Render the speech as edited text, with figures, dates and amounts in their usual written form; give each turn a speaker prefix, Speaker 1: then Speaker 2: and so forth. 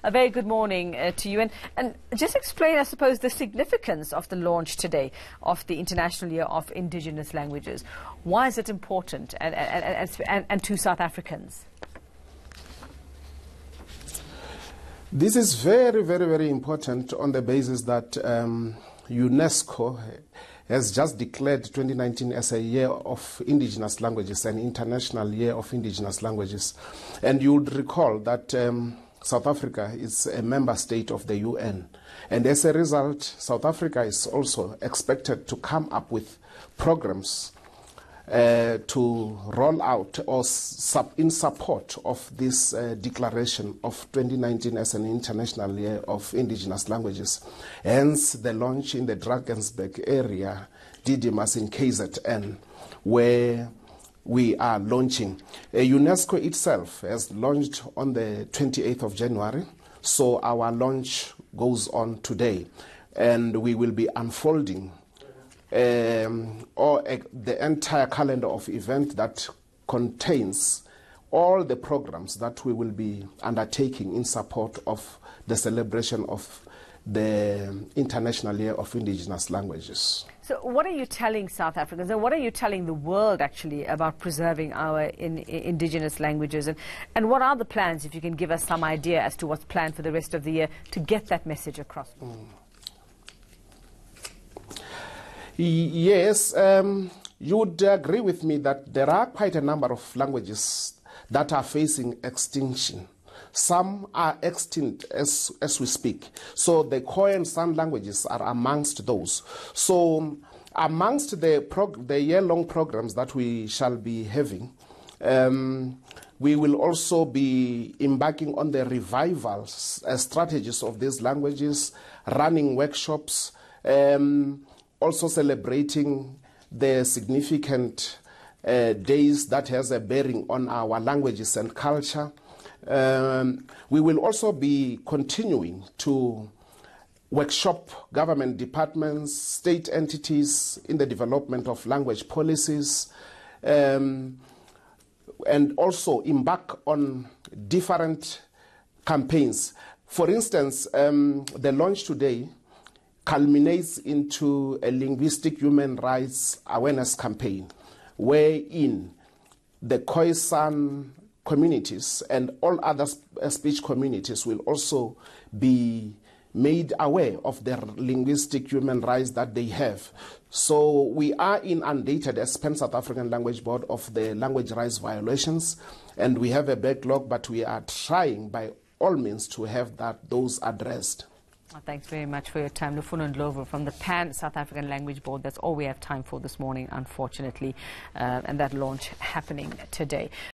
Speaker 1: A very good morning to you. And just explain, I suppose, the significance of the launch today of the International Year of Indigenous Languages. Why is it important and to South Africans?
Speaker 2: This is very, very, very important on the basis that UNESCO has just declared 2019 as a year of indigenous languages, an international year of indigenous languages. And you would recall that South Africa is a member state of the UN. And as a result, South Africa is also expected to come up with programs to roll out or in support of this declaration of 2019 as an international year of indigenous languages. Hence the launch in the Drakensberg area, Didymus in KZN, where we are launching. UNESCO itself has launched on the 28th of January, so our launch goes on today, and we will be unfolding the entire calendar of events that contains all the programs that we will be undertaking in support of the celebration of the International Year of Indigenous Languages.
Speaker 1: So what are you telling South Africans, and what are you telling the world actually about preserving our indigenous languages, and what are the plans, if you can give us some idea as to what's planned for the rest of the year to get that message across?
Speaker 2: Yes, you would agree with me that there are quite a number of languages that are facing extinction. Some are extinct as we speak. So the Khoi and San languages are amongst those. So amongst the year-long programs that we shall be having, we will also be embarking on the revival strategies of these languages, running workshops, also celebrating the significant days that has a bearing on our languages and culture. We will also be continuing to workshop government departments, state entities in the development of language policies, and also embark on different campaigns. For instance, the launch today culminates into a linguistic human rights awareness campaign, wherein the Khoi San communities and all other speech communities will also be made aware of their linguistic human rights that they have. So we are inundated as Pan South African Language Board of the language rights violations, and we have a backlog, but we are trying by all means to have those addressed.
Speaker 1: Thanks very much for your time. Lufuno Ndlovu from the Pan South African Language Board. That's all we have time for this morning, unfortunately, and that launch happening today.